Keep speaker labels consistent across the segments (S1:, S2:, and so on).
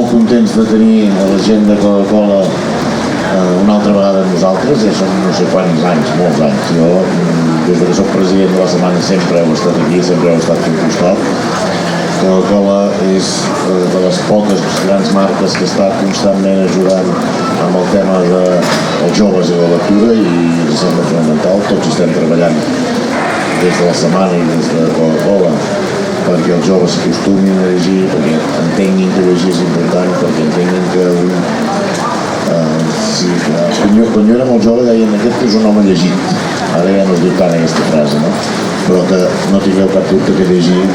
S1: molt contents de tenir la gent de Coca-Cola una altra vegada amb nosaltres, ja són no sé quants anys, molts anys. Jo, des que soc president de la setmana, sempre heu estat aquí, sempre heu estat fent costat. Coca-Cola és de les poques grans marques que està constantment ajudant amb el tema dels joves i la lectura, i ens sembla fonamental. Tots estem treballant des de la setmana i des de Coca-Cola perquè els joves s'acostumin a llegir, perquè entenguin que llegir és important, perquè entenguin que quan jo era molt jove deien aquest és un home llegit, ara ja no es diu tant aquesta frase, no? Però que no tingueu cap dubte que llegir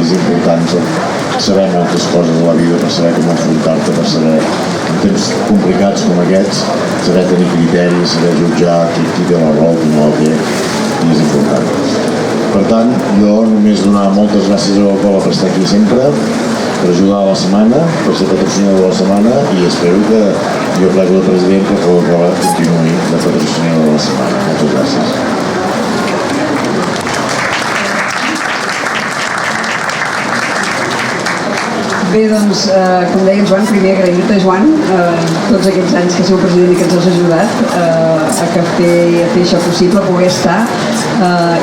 S1: és important per saber moltes coses de la vida, per saber com enfrontar-te, per saber en temps complicats com aquests, saber tenir criteris, saber jutjar qui té la raó, qui no la té, i és important. Per tant, jo només donar moltes gràcies a Coca-Cola per estar aquí sempre, per ajudar a la setmana, per ser patrocinador de la setmana, i espero que jo plego de president que Coca-Cola continuï de patrocinador de la setmana. Moltes gràcies.
S2: Bé, doncs, com deia el Joan, primer agrair-te, Joan, tots aquests anys que sou president i que ens has ajudat a fer això possible, poder estar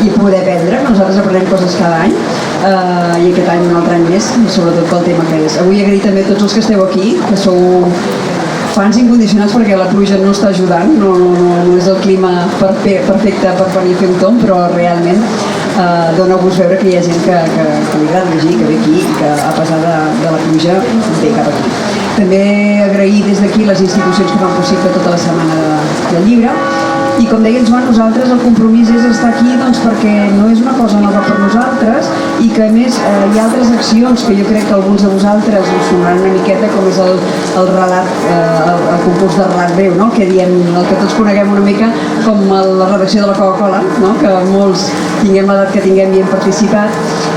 S2: i poder aprendre. Nosaltres aprenem coses cada any i aquest any un altre any més, sobretot pel tema que és. Avui agrair també a tots els que esteu aquí, que sou fans incondicionats perquè la pluja no està ajudant, no és el clima perfecte per venir a fer un tomb, però realment dona-vos veure que hi ha gent que li agrada llegir, que ve aquí i que a pesar de la pluja ve cap aquí. També agrair des d'aquí les institucions que fan possible tota la setmana del llibre. I com deia el Joan, nosaltres el compromís és estar aquí doncs, perquè no és una cosa nova per nosaltres i que a més hi ha altres accions que jo crec que alguns de vosaltres us sonaran una miqueta, com és el relat, el concurs de relat breu, no? El que tots coneguem una mica com la redacció de la Coca-Cola, no? Que molts tinguem l'edat que tinguem i hem participat,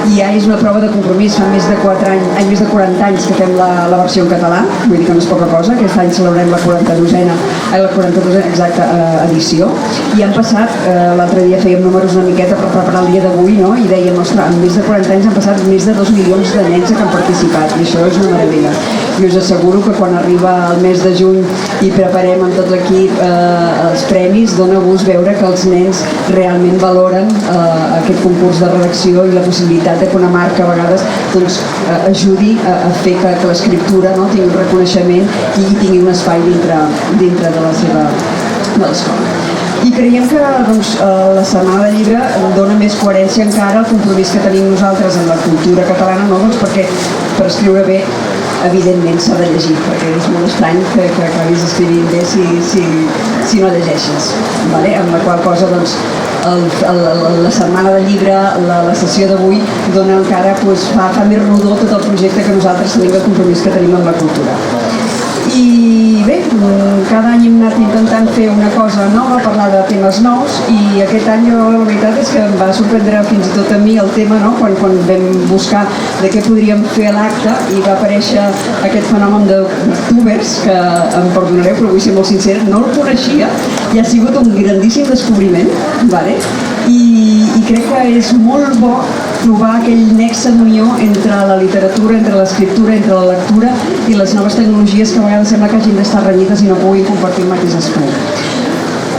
S2: i ja és una prova de compromís. Fa més de 40 anys que fem la versió en català, vull dir que no és poca cosa. Aquest any celebrem la 42a exacta edició, i han passat, l'altre dia fèiem números una miqueta per preparar el dia d'avui, no? I dèiem, ostres, en més de 40 anys han passat més de 2 milions de nens que han participat, i això és una meravella. I us asseguro que quan arriba el mes de juny i preparem amb tot l'equip els premis, dona gust veure que els nens realment valoren aquest concurs de redacció i la possibilitat de que una marca a vegades doncs, ajudi a fer que l'escriptura tingui un reconeixement i tingui un espai dintre de la seva l'escola. I creiem que doncs, la Setmana del Llibre dona més coherència encara al compromís que tenim nosaltres en la cultura catalana, no? Doncs perquè per escriure bé, evidentment s'ha de llegir, perquè és molt estrany que acabis escrivint bé si no llegeixes, vale? Amb la qual cosa doncs, la Setmana del Llibre, la sessió d'avui dona encara, doncs, fa més rodó tot el projecte que nosaltres tenim, el compromís que tenim amb la cultura. I bé, cada any hem anat intentant fer una cosa nova, parlar de temes nous, i aquest any la veritat és que em va sorprendre fins i tot a mi el tema, no? Quan vam buscar de què podríem fer a l'acte i va aparèixer aquest fenomen de booktubers, que em perdonareu però vull ser molt sincera, no el coneixia i ha sigut un grandíssim descobriment, vale? I crec que és molt bo trobar aquell nexe d'unió entre la literatura, entre l'escriptura, entre la lectura i les noves tecnologies que a vegades sembla que hagin d'estar renyides i no puguin compartir el mateix espai.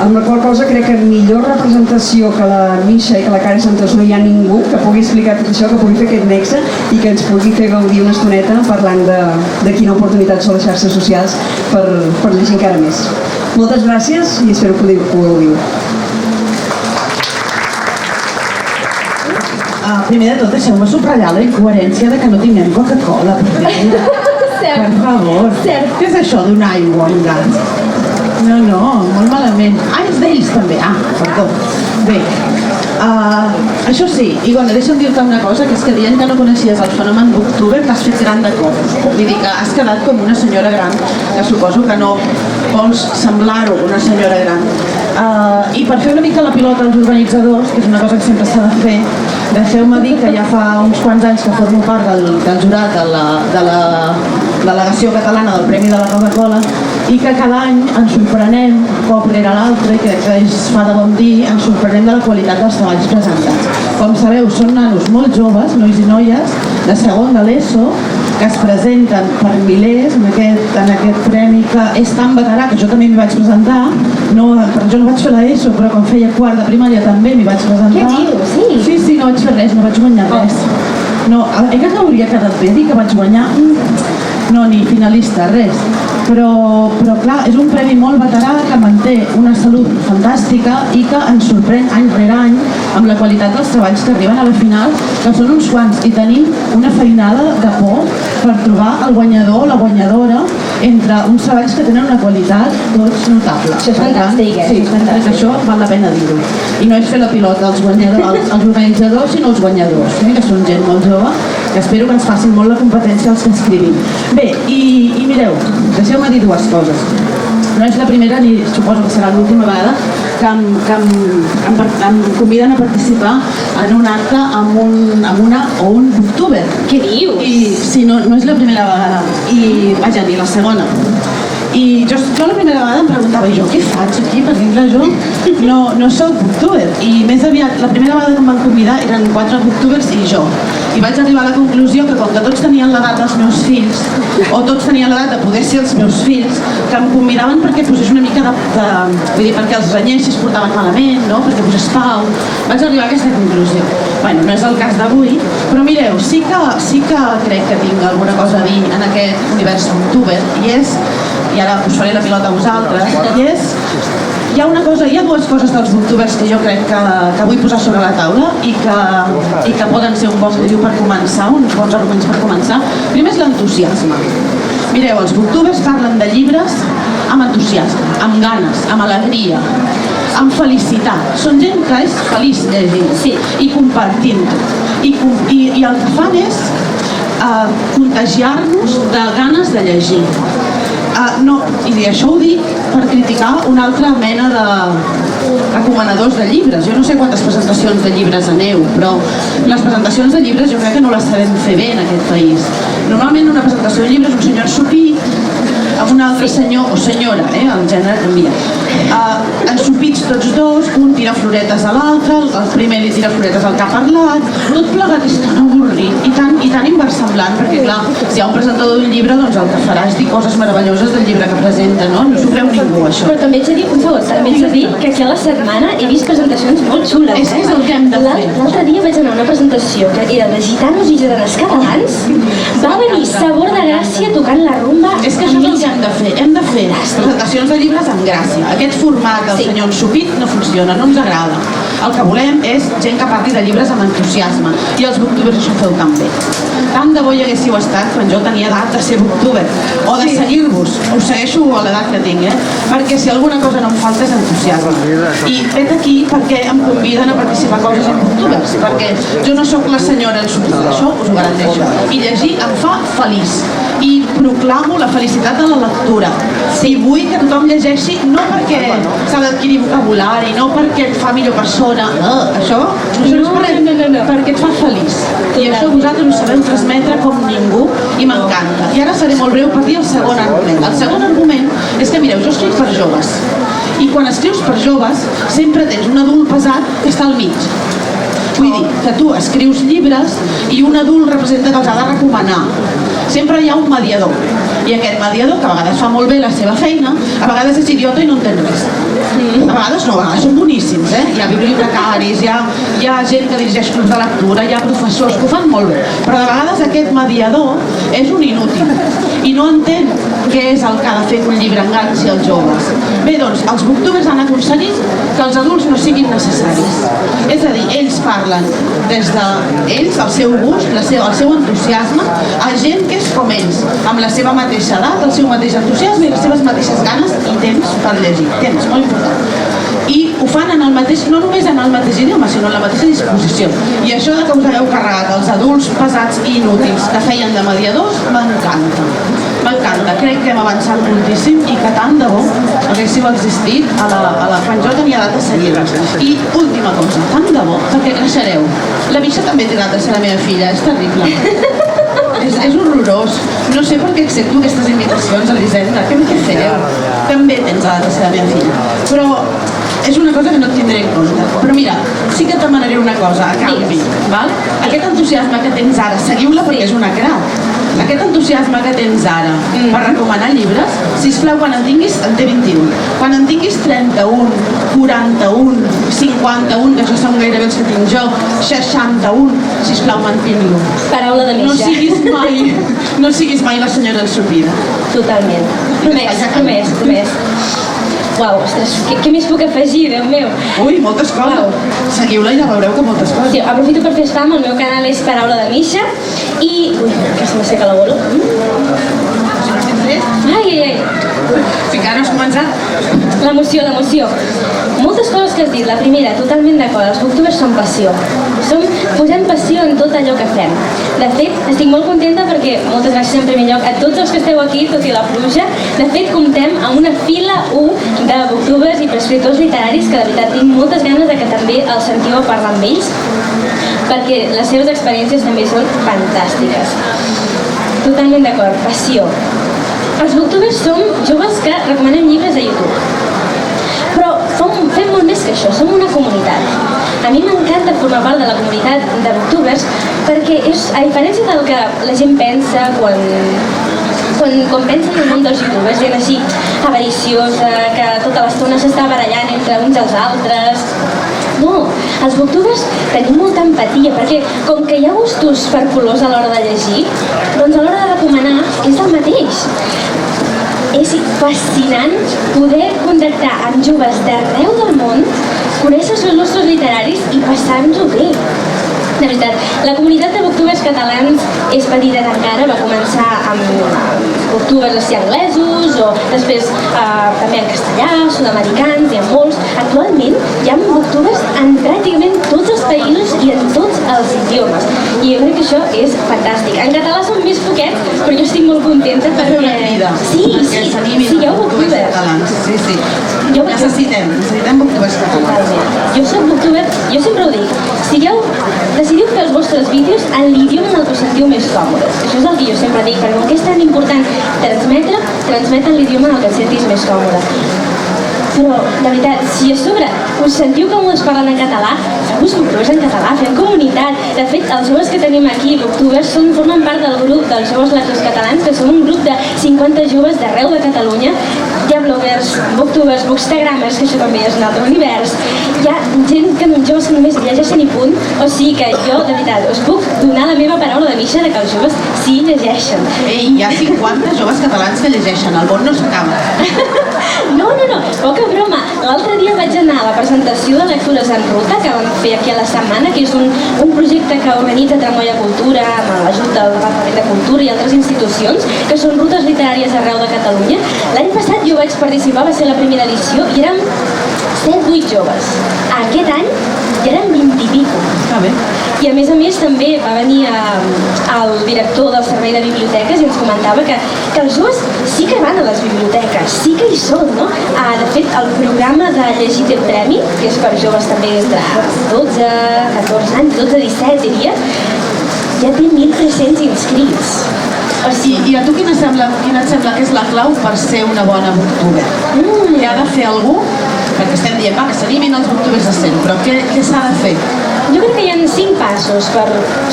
S2: Amb la qual cosa crec que millor representació que la Misha i que la Karen Santos no hi ha ningú que pugui explicar tot això, que pugui fer aquest nexe i que ens pugui fer gaudir una estoneta parlant de quina oportunitat són les xarxes socials per llegir encara més. Moltes gràcies i espero que ho gaudiu.
S3: Primer de tot, deixeu-me subratllar la incoherència de que no tinguem Coca-Cola. Per favor. Què és això d'una aigua amb gas? No, molt malament. És d'ells també. Perdó. Bé, això sí, i bueno, deixa'm dir-te una cosa, que és que dient que no coneixies el fenomen booktuber t'has fet gran de cop. Vull dir que has quedat com una senyora gran, que suposo que no vols semblar-ho una senyora gran. I per fer una mica la pilota als organitzadors, que és una cosa que sempre s'ha de fer, deixeu-me dir que ja fa uns quants anys que formo part del jurat de la delegació catalana del Premi de la Coca-Cola, i que cada any ens sorprenem, cop rere l'altre, i crec que es fa de bon dir, ens sorprenem de la qualitat dels treballs presentats. Com sabeu, són nanos molt joves, nois i noies, de segon de l'ESO, que es presenten per milers en aquest premi que és tan veterà, que jo també m'hi vaig presentar, jo no vaig fer l'ESO, però quan feia quart de primària també m'hi vaig presentar.
S4: Què dius?
S3: Sí, no vaig fer res, no vaig guanyar res. No, que hauria quedat bé dir que vaig guanyar, no, ni finalista, res. Però clar, és un premi molt veterà que manté una salut fantàstica i que ens sorprèn any rere any amb la qualitat dels treballs que arriben a la final, que són uns quants, i tenim una feinada de por per trobar el guanyador o la guanyadora entre uns treballs que tenen una qualitat tots notable.
S4: Això és fantàstic,
S3: Sí, això val la pena dir-ho. I no és fer la pilota als organitzadors, sinó als guanyadors, que són gent molt jove, que espero que ens facin molt la competència als que escrivim. Bé, i mireu, deixeu-me dir dues coses. No és la primera ni suposo que serà l'última vegada que em conviden a participar en un acte amb un booktuber.
S4: Què dius?
S3: Sí, no és la primera vegada, i vaja, ni la segona. I jo la primera vegada em preguntava, jo què faig aquí? Perquè jo no soc booktuber. I més aviat, la primera vegada que em van convidar eren 4 booktubers i jo. I vaig arribar a la conclusió que com que tots tenien l'edat dels meus fills, o tots tenien l'edat de poder ser els meus fills, que em convidaven perquè posés una mica vull dir, perquè els renyers es portaven malament, no? Perquè posés pau. Vaig arribar a aquesta conclusió. Bueno, no és el cas d'avui, però mireu, sí que crec que tinc alguna cosa a dir en aquest univers booktuber, i ara us faré la pilota a vosaltres, hi ha dues coses dels booktubers que jo crec que vull posar sobre la taula i que poden ser un bon motiu per començar, uns bons arguments per començar. Primer és l'entusiasme. Mireu, els booktubers parlen de llibres amb entusiasme, amb ganes, amb alegria, amb felicitat. Són gent que és feliç llegint i compartint-ho. I el que fan és contagiar-nos de ganes de llegir. I això ho dic per criticar una altra mena de recomanadors de llibres. Jo no sé quantes presentacions de llibres aneu, però les presentacions de llibres jo crec que no les sabem fer bé en aquest país. Normalment una presentació de llibres, un senyor ensopit amb un altre senyor o senyora, el gènere canvia, ensopits tots dos, un tira floretes a l'altre, el primer li tira floretes al que ha parlat, tot plegat és tan avorrit i tan inversemblant, perquè clar, si hi ha un presentador d'un llibre, doncs el que farà és dir coses meravelloses del llibre que presenta, no? No s'ho creu ningú, això.
S4: Però també ets a dir, un segon, també ets a dir que aquí a la setmana he vist presentacions molt xules.
S3: És el que hem de fer.
S4: L'altre dia vaig anar a una presentació que era de gitanos i gitanes catalans. Va venir Sabor de Gràcia tocant la rumba.
S3: És que això és el que hem de fer presentacions de llibres amb gràcia. Aquest format del senyor ensopit no funciona, no ens agrada. El que volem és gent que parli de llibres amb entusiasme, i els booktubers això feu tan bé. Tant de bo hi haguéssiu estat quan jo tenia edat de ser booktuber, o de seguir-vos. Us segueixo a l'edat que tinc, perquè si alguna cosa no em falta és entusiasme. I vet aquí perquè em conviden a participar a coses amb booktubers, perquè jo no sóc la senyora ensopida, això us ho garanteixo. I llegir em fa feliç. I proclamo la felicitat de la lectura. I vull que tothom llegeixi, no perquè s'ha d'adquirir vocabulari, no perquè et fa millor persona, això no és perquè et fa feliç. I això vosaltres ho sabeu transmetre com ningú i m'encanta. I ara seré molt breu per dir el segon argument. El segon argument és que, mireu, jo escric per joves. I quan escrius per joves sempre tens un adult pesat que està al mig. Vull dir que tu escrius llibres i un adult representa que els ha de recomanar. Sempre hi ha un mediador. I aquest mediador, que a vegades fa molt bé la seva feina, a vegades és idiota i no entén res. A vegades no, a vegades són boníssims, Hi ha bibliotecaris, hi ha gent que dirigeix clubs de lectura, hi ha professors que ho fan molt bé. Però de vegades aquest mediador és un inútil i no entén què és el que ha de fer que un llibre enganxi als joves. Bé, doncs, els booktubers han aconseguit que els adults no siguin necessaris. És a dir, ells parlen des d'ells, el seu gust, el seu entusiasme, a gent que és com ells, amb la seva mateixa edat, el seu mateix entusiasme i les seves mateixes ganes i temps per llegir. Temps, molt important. I ho fan en el mateix, no només en el mateix idioma, sinó en la mateixa disposició. I això de que us hagueu carregat els adults pesats i inútils que feien de mediadors, m'encanta. M'encanta, crec que hem avançat moltíssim i que tant de bo haguéssiu existit quan jo tenia edat de seguir-los. I última cosa, tant de bo, perquè creixereu. La Misha també té edat de ser la meva filla, és terrible. És horrorós. No sé per què accepto aquestes invitacions, Elisenda. Què feu? També tens edat de ser la meva filla. Però és una cosa que no et tindré en compte. Però mira, sí que et demanaré una cosa a canvi. Val? Aquest entusiasme que tens ara, seguiu-la perquè és una crac. aquest entusiasme que tens ara per recomanar llibres, sisplau, quan en tinguis, en té 21, quan en tinguis 31, 41, 51, que això són gairebé els que tinc jo, 61, sisplau, mantén-lo.
S4: Paraula de
S3: No
S4: mitja.
S3: siguis mai la senyora ensopida.
S4: Totalment. Promès. Uau, ostres, què més puc afegir, Déu meu?
S3: Ui, moltes coses. Seguiu-la i ja veureu que moltes coses.
S4: Sí, aprofito per fer spam, el meu canal és Paraula de Misha i... Ui, que se m'asseca la bola. Ai.
S3: Si encara no has començat.
S4: L'emoció. Moltes coses que has dit. La primera, totalment d'acord, els booktubers són passió. Posem passió en tot allò que fem. De fet, estic molt contenta perquè, moltes gràcies en primer lloc a tots els que esteu aquí, tot i la pluja. De fet, comptem amb una fila 1 de booktubers i prescriptors literaris que de veritat tinc moltes ganes de que també els sentiu a parlar amb ells, perquè les seves experiències també són fantàstiques. Totalment d'acord, passió. Els booktubers som joves que recomanem llibres a YouTube. Però fem molt més que això, som una comunitat. A mi m'encanta formar part de la comunitat de booktubers perquè és, a diferència del que la gent pensa quan pensa en el món dels youtubers, gent així avariciosa, que tota l'estona s'està barallant entre uns i els altres. No, els booktubers tenim molta empatia perquè com que hi ha gustos per colors a l'hora de llegir, doncs a l'hora de recomanar és el mateix. És fascinant poder contactar amb joves d'arreu del món, conèixer els seus gustos literaris i passar-nos-ho bé. De veritat, la comunitat de booktubers catalans és petita encara, va començar amb booktubers així anglesos o després també en castellà, sud-americans i en molts. Actualment hi ha booktubers en pràcticament tots els països i en tots els idiomes. I jo crec que això és fantàstic. En català són més poquets, però jo estic molt contenta perquè...
S3: Una crida.
S4: Sí, sigueu booktubers.
S3: Catalans. Sí.
S4: Jo
S3: Necessitem booktubers catalans.
S4: Jo soc booktuber, jo sempre ho dic, decidiu fer els vostres vídeos en l'idioma en el que us sentiu més còmodes. Això és el que jo sempre dic, perquè com que és tan important transmetre en l'idioma en el que et sentis més còmode. Però, de veritat, si a sobre us sentiu còmodes parlant en català, feu-vos booktubers en català, fem comunitat. De fet, els joves que tenim aquí, booktubers, formen part del grup dels joves lectors catalans, que som un grup de 50 joves d'arreu de Catalunya. Hi ha bloggers, booktubers, bookstagramers, que això també és un altre univers. Hi ha joves que només llegeixen i punt, o sigui que jo, de veritat, us puc donar la meva paraula de mitja de que els joves sí llegeixen.
S3: Ei, hi ha 50 joves catalans que llegeixen, el món no s'acaba.
S4: No, poca broma. L'altre dia vaig anar a la presentació de Lectures en Ruta, que vam fer aquí a la setmana, que és un projecte que organitza Tramoia Cultura, amb l'ajut del Departament de Cultura i altres institucions, que són rutes literàries arreu de Catalunya. L'any passat jo vaig participar, va ser la primera edició, i érem 108 joves. Aquest any ja eren 20 i pico.
S3: Està bé.
S4: I a més també va venir el director del servei de biblioteques i ens comentava que els joves sí que van a les biblioteques, sí que hi són, no? De fet, el programa de Llegir té premi, que és per joves també entre 12, 14 anys, 12, 17 diria, ja té 1.300 inscrits.
S3: I a tu quina et sembla que és la clau per ser una bona booktuber? Què ha de fer algú? Perquè estem dient, que s'animin els booktubers a 100, però què s'ha de fer?
S4: Jo crec que hi ha 5 passos,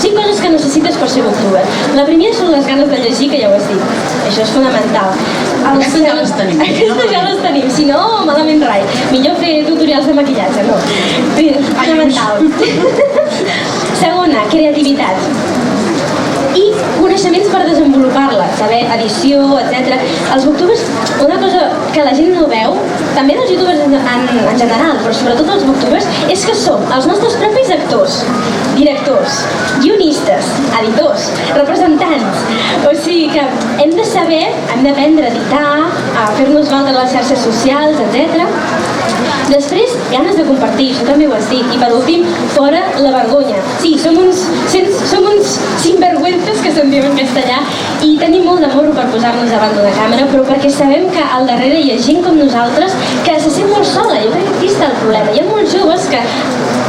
S4: 5 coses que necessites per ser booktuber. La primera són les ganes de llegir, que ja ho has dit. Això és fonamental.
S3: Aquestes ja les tenim.
S4: Aquestes ja les tenim, si no, malament rai. Millor fer tutorials de maquillatge, no. Fonamental. Segona, creativitat. I coneixements per desenvolupar-la, saber edició, etc. Els booktubers, una cosa que la gent no veu, també dels youtubers en general, però sobretot els booktubers, és que som els nostres propis actors, directors, guionistes, editors, representants. O sigui que hem de saber, hem d'aprendre a editar, a fer-nos valdre les xarxes socials, etc. Després, ganes de compartir, això també ho has dit. I per últim, fora la vergonya. Sí, som uns sinvergüenzas, que se'n diu en castellà, i tenim molt de morro per posar-nos davant d'una càmera, però perquè sabem que al darrere hi ha gent com nosaltres que se sent molt sola. Jo crec que aquí està el problema. Hi ha molts joves que,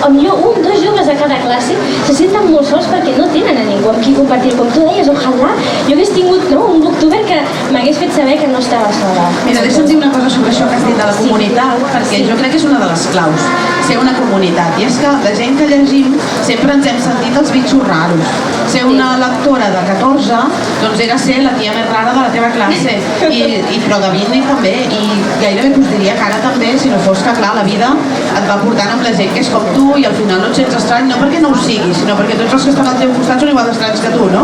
S4: potser 1 o 2 joves a cada classe, se senten molt sols perquè no tenen a ningú amb qui compartir. Com tu deies, ojalà jo hagués tingut un booktuber que m'hagués fet saber que no estava sola.
S3: Mira, deixa'm dir una cosa sobre això que has dit de la comunitat, perquè jo crec que és una de les claus, ser una comunitat. I és que la gent que llegim sempre ens hem sentit els bitxos raros. ser una lectora de 14 doncs era ser la tia més rara de la teva classe, però de 20 també, i gairebé us diria que ara també, si no fos que clar, la vida et va portant amb la gent que és com tu i al final no et sents estrany, no perquè no ho siguis, sinó perquè tots els que estan al teu costat són igual d'estranys que tu, no?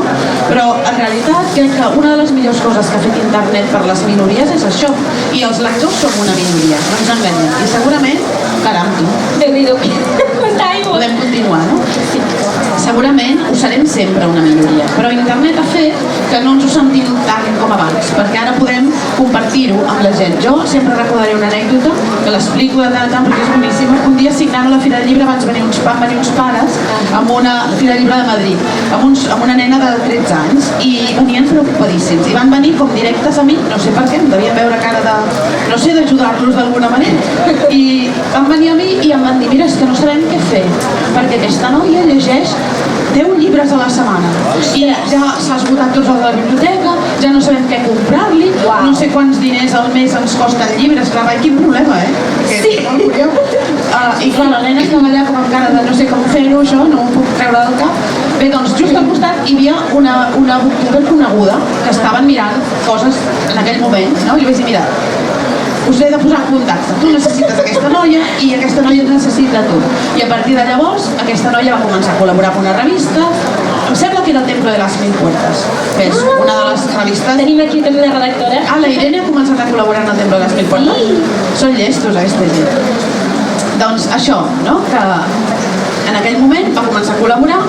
S3: Però en realitat crec que una de les millors coses que ha fet internet per les minories és això, i els lectors som una minoria, no ens enganyem, i segurament, caram, tu.
S4: Déu-n'hi-do, quanta aigua.
S3: Podem continuar, no? Sí. Segurament ho serem sempre una minoria, però internet ha fet que no ens ho sentim tant com abans, perquè ara podem compartir-ho amb la gent. Jo sempre recordaré una anècdota que l'explico de tant en tant perquè és boníssima. Un dia signant a la Fira del Llibre van venir uns pares amb una Fira del Llibre de Madrid, amb una nena de 13 anys i venien preocupadíssims i van venir com directes a mi, no sé per què, em devien veure cara de, no sé, d'ajudar-los d'alguna manera, i van venir a mi i em van dir, mira, és que no sabem què fer, perquè aquesta noia llegeix 10 llibres a la setmana i ja s'ha esgotat tots els de la biblioteca, ja no sabem què comprar-li, no sé quants diners al mes ens costen llibres, clar, quin problema, sí. I clar, la nena estava allà com amb cara de no sé com fer-ho, això, no ho puc treure del cap. Bé, doncs just al costat hi havia una booktuber coneguda que estaven mirant coses en aquell moment, no? I li vaig dir, mira, us he de posar en contacte, tu necessites aquesta noia i aquesta noia et necessita tu. I a partir de llavors aquesta noia va començar a col·laborar amb una revista, em sembla que era el Templo de las Mil Puertas, que és una de les revistes...
S4: Tenim aquí també una redactora.
S3: Ah, la Irene ha començat a col·laborar en el Templo de las Mil Puertas. Són llestos, aquesta gent. Doncs això, no? Que en aquell moment va començar a col·laborar,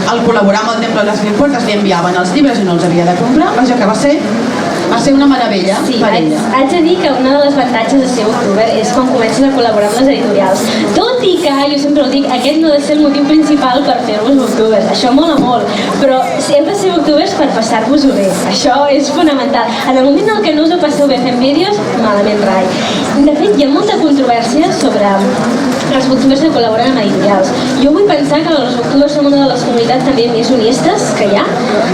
S3: al col·laborar amb el Templo de las Mil Puertas li enviaven els llibres i no els havia de comprar, vaja que va ser una meravella per ella.
S4: Haig de dir que una de les avantatges de ser booktuber és quan comences a col·laborar amb les editorials. Tot i que, jo sempre ho dic, aquest no ha de ser el motiu principal per fer-vos booktubers. Això mola molt, però heu de ser booktubers per passar-vos-ho bé. Això és fonamental. En el moment en què no us ho passeu bé fent vídeos, malament rai. De fet, hi ha molta controvèrsia sobre els booktubers que col·laboren amb editorials. Jo vull pensar que els booktubers són una de les comunitats també més honestes que hi ha,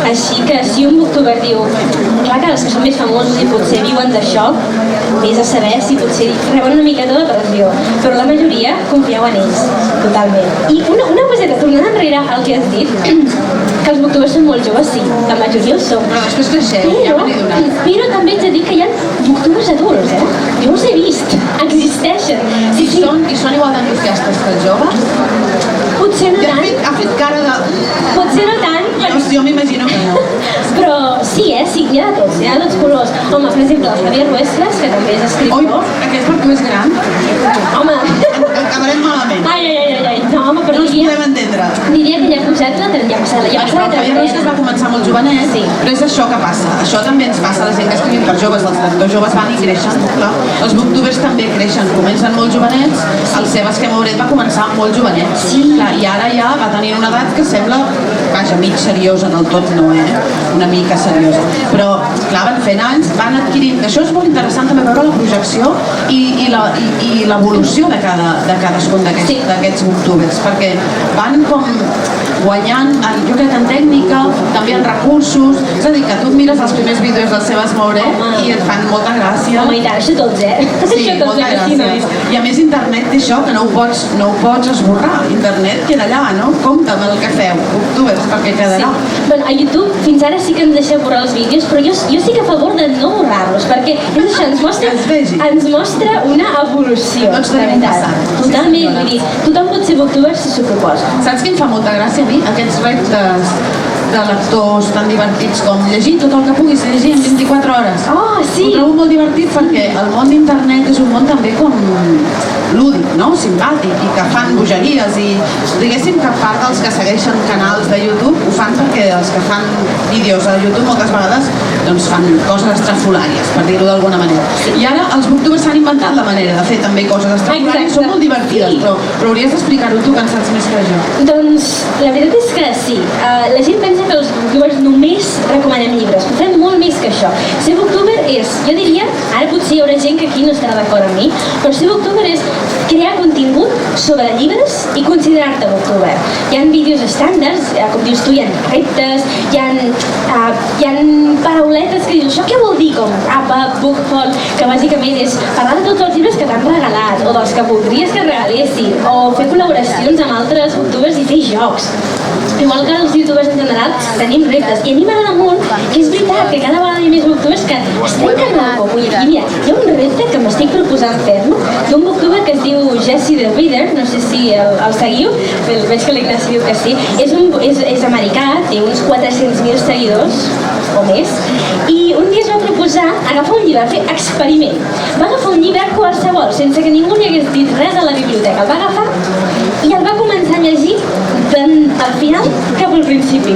S4: així que si un booktuber diu, clar que els que són més famosos i potser viuen d'això, vés a saber si potser reben una miqueta de pressió, però la majoria confieu en ells, totalment. I una coseta, tornant enrere al que has dit, que els booktubers són molt joves, sí, la majoria ho són.
S3: Però després creixeu, ja m'ho he donat.
S4: Però també ets de dir que hi ha booktubers adults, Jo els he vist, existeixen.
S3: I són igual d'entusiastes que els joves?
S4: Potser no tant.
S3: Ha fet cara de...
S4: Potser no tant.
S3: Jo m'imagino que no.
S4: Però sí, sí, hi ha de tots colors. Home, per exemple, el Javier Ruescas, que també és escriptor.
S3: Oi, aquest per tu és gran?
S4: Home.
S3: Acabarem malament.
S4: Ai. No, home, però
S3: no ens podem entendre.
S4: Diria que ja ha pujat ja passat la
S3: però el Javier Ruescas va començar molt jovenet, sí. Però és això que passa. Això també ens passa a la gent que escrivim per joves. Els lectors joves van i creixen, clar. Els booktubers també creixen, comencen molt jovenets. El Sebas Quemauret va començar molt jovenet. Sí. Clar, i ara ja va tenir una edat que sembla, vaja, mig seriosa, en el tot no, una mica seriosa. Però, clar, van fent anys, van adquirint, que això és molt interessant també veure la projecció i l'evolució de cadascun d'aquests booktubers, perquè van com guanyant, jo crec, en tècnica, també en recursos, és a dir, que tu et mires els primers vídeos del Sebas Quemauret i et fan molta gràcia.
S4: Home, i tant, això tots,
S3: Sí, molta gràcia. I a més internet té això, que no ho pots esborrar. Internet queda allà, no? Compte amb el que feu, booktubers, perquè quedarà.
S4: Sí. Bueno, a YouTube fins ara sí que ens deixeu borrar els vídeos, però jo sí que a favor de no borrar-los, perquè és això, ens mostra una evolució.
S3: Tots tenim un passat.
S4: Totalment, vull dir, tothom pot ser booktuber si s'ho proposa.
S3: Saps què em fa molta gràcia a mi? Aquests reptes de lectors tan divertits com llegir tot el que puguis llegir en 24 hores.
S4: Oh, sí!
S3: Ho trobo molt divertit perquè el món d'internet és un món també com lúdic, no? Simpàtic, i que fan bogeries i diguéssim que part dels que segueixen canals de YouTube ho fan perquè els que fan vídeos a YouTube moltes vegades doncs fan coses estrafolàries, per dir-ho d'alguna manera. I ara els booktubers s'han inventat la manera de fer també coses estrafolàries, són molt divertides, però hauries d'explicar-ho tu, que en saps més que jo.
S4: Doncs la veritat és que sí, la gent pensa que els booktubers només recomanem llibres, però fem molt més que això. Ser booktuber és, jo diria, ara potser hi haurà gent que aquí no estarà d'acord amb mi, però ser booktuber és crear contingut sobre llibres i considerar-te booktuber. Hi ha vídeos estàndards, com dius tu, hi ha reptes, hi ha parauletes que dius, això què vol dir, com wrap-up, book haul, que bàsicament és parlar de tots els llibres que t'han regalat, o dels que voldries que regalessin, o fer col·laboracions amb altres booktubers i fer jocs. Igual que els youtubers en general tenim reptes, i a mi m'agrada molt que és veritat que cada vegada hi ha més booktubers que es trenquen el coco. I mira, hi ha un repte que m'estic proposant fer-lo d'un booktuber que es diu Jesse the Reader, no sé si el seguiu, veig que l'Ignasi diu que sí, és americà, té uns 400.000 seguidors o més, i un dia es va proposar agafar un llibre, fer experiment. Va agafar un llibre qualsevol, sense que ningú li hagués dit res a la biblioteca, el va agafar i el va començar a llegir al final cap al principi.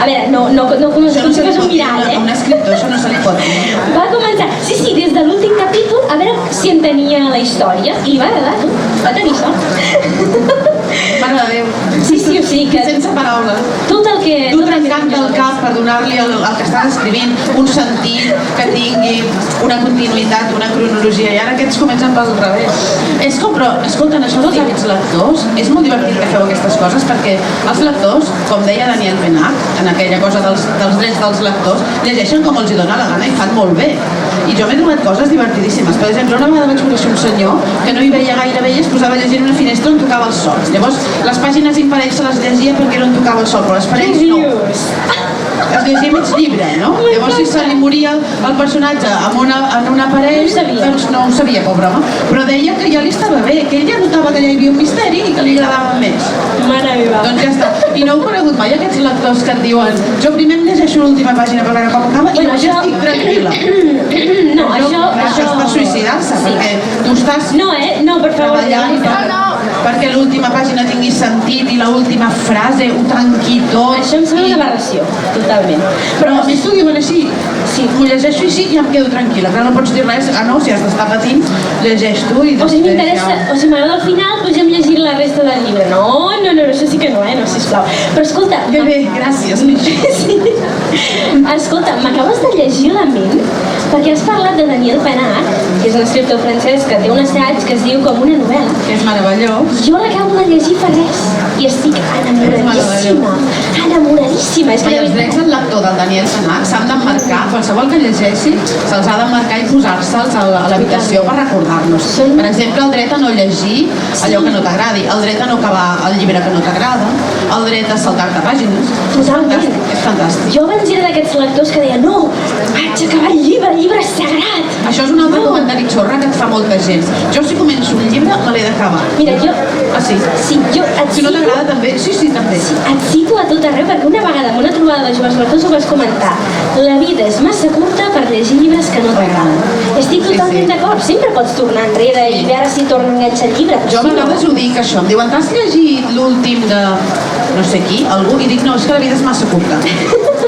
S4: A veure, no començo que és un mirall,
S3: A un escriptor això no se li pot dir.
S4: Va començar, sí, des de l'últim capítol, a veure si entenia la història, i li va agradar, tu, va tenir sort.
S3: Mare de Déu.
S4: Sí, o sigui que...
S3: Sense paraules.
S4: Tot el que...
S3: Tu trencant del cap per donar-li al que estàs escrivint un sentit que tingui una continuïtat, una cronologia, i ara aquests comencen pel revés. És com, però, escolten, això dels hàbits lectors, és molt divertit que feu aquestes coses, perquè els lectors, com deia Daniel Penach, en aquella cosa dels drets dels lectors, llegeixen com els hi dona la gana i fan molt bé. I jo m'he trobat coses divertidíssimes. Per exemple, una vegada vaig conèixer un senyor que no hi veia gaire bé i es posava a llegir en una finestra on tocava el sol. Llavors, les pàgines imparells se les llegia perquè era on tocava el sol, però les parells no. Es llegia mig llibre, no? Llavors, si se li moria el personatge en un aparell, doncs no ho sabia, pobre home. Però deia que ja li estava bé, que ell ja notava que ja hi havia un misteri i que li agradava més.
S4: Mare meva.
S3: Doncs ja està. I no heu conegut mai aquests lectors que et diuen jo primer em llegeixo l'última pàgina per veure com acaba i ja estic tranquil·la.
S4: No, això
S3: és per suïcidar-se, perquè tu estàs
S4: no, per favor.
S3: treballant perquè l'última pàgina tingui sentit i l'última frase ho tanqui tot.
S4: Això em sembla una aberració, totalment.
S3: Però a més t'ho diuen així, si m'ho llegeixo així ja em quedo tranquil·la, que no pots dir res, si has d'estar patint, llegeix tu i
S4: o si
S3: després
S4: m'interessa, o si m'agrada al final, podem llegir la resta del llibre. No, això sí que no, sisplau. Però escolta...
S3: Que bé, gràcies,
S4: Sí. Escolta, m'acabes de llegir la ment perquè has parlat de Daniel Penach, que és un escriptor francès que té un assaig que es diu Com una novel·la.
S3: que és meravellós.
S4: Jo l'acabo de llegir fa res i estic enamoradíssima. És que
S3: Els drets del lector del Daniel Penach s'han d'emmarcar, qualsevol que llegeixi se'ls ha d'emmarcar i posar-se'ls a l'habitació per recordar-nos. Per exemple, el dret a no llegir allò que no t'agradi, el dret a no acabar el llibre que no t'agrada, el dret a saltar-te pàgines.
S4: Totalment.
S3: És fantàstic.
S4: Jo abans era d'aquests lectors que deia no, vaig acabar el llibre és sagrat.
S3: Això és un altre comentari xorra que et fa molta gent. Jo si començo un llibre me l'he d'acabar.
S4: Mira, jo...
S3: Ah, sí?
S4: Sí, jo et
S3: Si no t'agrada també? Sí, també.
S4: Et cito a tot arreu perquè una vegada en una trobada de joves lectors ho vas comentar. La vida és massa curta per llegir llibres que no t'agraden. Estic totalment d'acord. Sempre pots tornar enrere i veure si torna a enganxar el llibre.
S3: Jo a vegades ho dic, això. Em diuen, t'has llegit l'últim de no sé qui, algú? I dic, no, és que la vida és massa curta.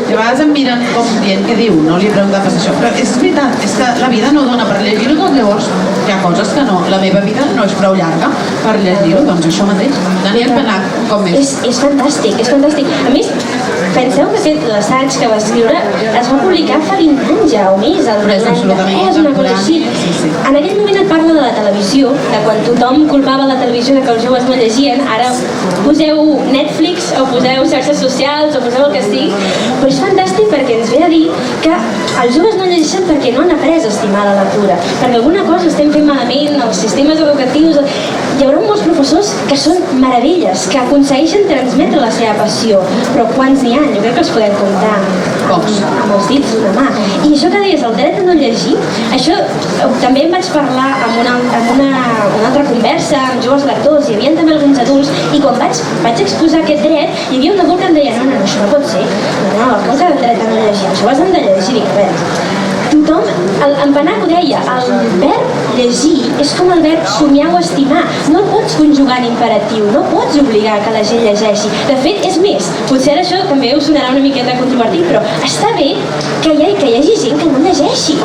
S3: I a vegades em miren com dient què diu, no li he preguntat pas això. Però és veritat, és que la vida no dona per llegir-ho tot, llavors hi ha coses que no. La meva vida no és prou llarga per llegir-ho, doncs això mateix. Daniel Penach, com és?
S4: És fantàstic, és fantàstic. A més, penseu que aquest l'assaig que va escriure es va publicar fa 20 anys ja o més, el
S3: Però és absolutament
S4: una cosa així.
S3: sí.
S4: En aquell moment et parla de la televisió, de quan tothom culpava la televisió de que els joves no llegien, ara poseu Netflix o poseu xarxes socials o poseu el que sigui, però és fantàstic perquè ens ve a dir que els joves no llegeixen perquè no han après a estimar la lectura, perquè alguna cosa estem fent malament, els sistemes educatius... Hi haurà molts professors que són meravelles, que aconsegueixen transmetre la seva passió, però quants n'hi ha? Jo crec que els podem comptar
S3: Pocs.
S4: amb els dits d'una mà. I això que deies, el dret a no llegir, això també em vaig parlar amb una altra conversa amb joves lectors, hi havia també alguns adults, i quan vaig exposar aquest dret, hi havia un adult que em deia no, això no pot ser, no, com que el dret a no llegir, això ho has de llegir, dic, a veure, tothom, en Penach ho deia, el verb llegir és com el verb somiar o estimar, no el pots conjugar en imperatiu, no pots obligar que la gent llegeixi. De fet, és més, potser això també us sonarà una miqueta controvertit, però està bé que hi hagi gent que no llegeixi.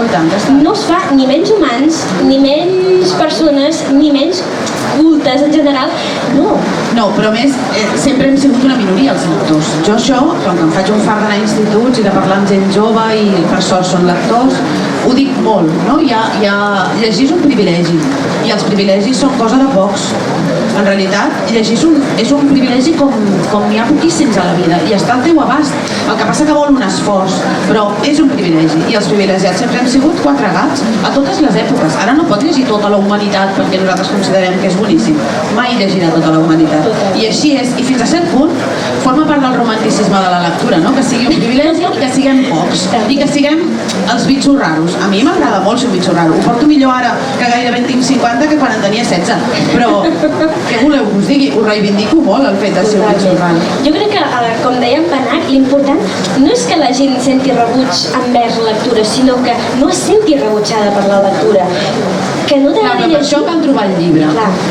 S4: No es fa ni menys humans, ni menys persones, ni menys cultes en general, no.
S3: No, però a més, sempre hem sigut una minoria els lectors. Jo això, quan em faig un fart d'anar a instituts i de parlar amb gent jove i per sort són lectors, ho dic molt, no? Llegir és un privilegi i els privilegis són cosa de pocs. En realitat, llegir és un privilegi com n'hi ha poquíssims a la vida i està al teu abast. El que passa que vol un esforç, però és un privilegi i els privilegiats sempre hem sigut 4 gats a totes les èpoques. Ara no pots llegir tota la humanitat perquè nosaltres considerem que és boníssim. Mai llegirà tota la humanitat. I així és, i fins a cert punt forma part del romanticisme de la lectura, no? Que sigui un privilegi i que siguem pocs i que siguem els bitxos raros. A mi m'agrada molt ser un bitxo raro. Ho porto millor ara que gairebé en tinc 50 que quan en tenia 16. Però què voleu que us digui? Ho reivindico molt el fet de ser un bitxo raro.
S4: Jo crec que, com deia en Panac, l'important no és que la gent senti rebuig envers la lectura, sinó que no es senti rebutjada per la lectura. Que no t'agradi llegir.
S3: Això cal trobar el llibre.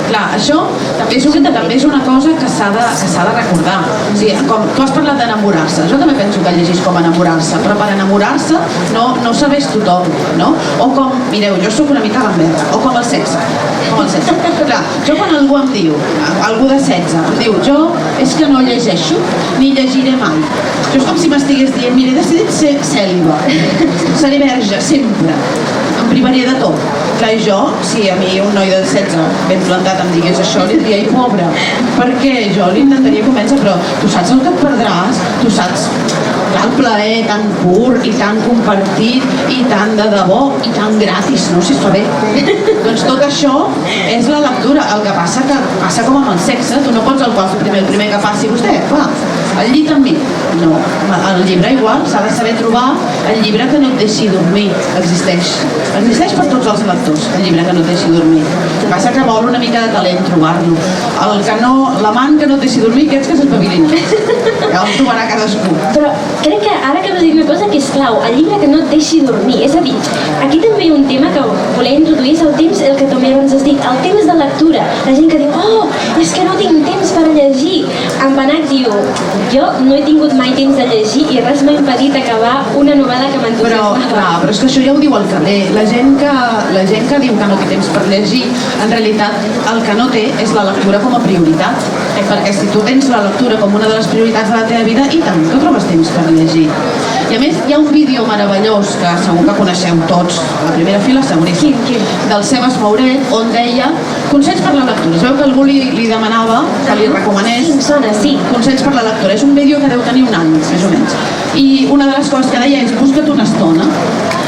S3: Clar, això també és una cosa que s'ha de recordar. O sigui, com tu has parlat d'enamorar-se, jo també penso que llegir com enamorar-se, però per enamorar-se no sabés tothom, no? O com, mireu, jo sóc una mica gamberra, o com el sexe. Clar, jo quan algú em diu, algú de 16, em diu, jo és que no llegeixo, ni llegiré mai. Jo és com si m'estigués dient, mira, he decidit ser cèl·liba, seré verge, sempre, em privaré de tot. Clar, jo, si a mi un noi de 16 ben plantat em digués això, li diria, ai, pobre, perquè jo l'intentaria convèncer, però tu saps el que et perdràs, tu saps el plaer tan pur i tan compartit i tan de debò i tan gratis, no? Si es fa bé. Doncs tot això és la lectura. El que passa com amb el sexe, tu no pots el primer que faci vostè, va, el llit amb mi. No, el llibre igual, s'ha de saber trobar el llibre que no et deixi dormir. Existeix per tots els lectors, el llibre que no et deixi dormir. El que passa que vol una mica de talent trobar-lo. L'amant que no et deixi dormir, aquests que s'espavilin. Ja el trobarà cadascú.
S4: Però crec que ara acabes de dir una cosa que és clau, el llibre que no et deixi dormir. És a dir, aquí també hi ha un tema que volia introduir, és el temps, el que també abans has dit, el temps de lectura. La gent que diu, oh, és que no tinc temps per llegir. En Panac diu, jo no he tingut mai temps de llegir i res m'ha impedit acabar una novel·la que m'entusiasmava.
S3: Però és que això ja ho diu el carrer. La gent que diu que no té temps per llegir, en realitat el que no té és la lectura com a prioritat. Perquè si tu tens la lectura com una de les prioritats de la teva vida, i tant que trobes temps per llegir. I a més hi ha un vídeo meravellós que segur que coneixeu tots, a la primera fila seguríssim, del Sebas Mouret, on deia consells per la lectura. Es veu que algú li demanava que li recomanés consells per la lectura. És un vídeo que deu tenir un any, més o menys. I una de les coses que deia és busca't una estona.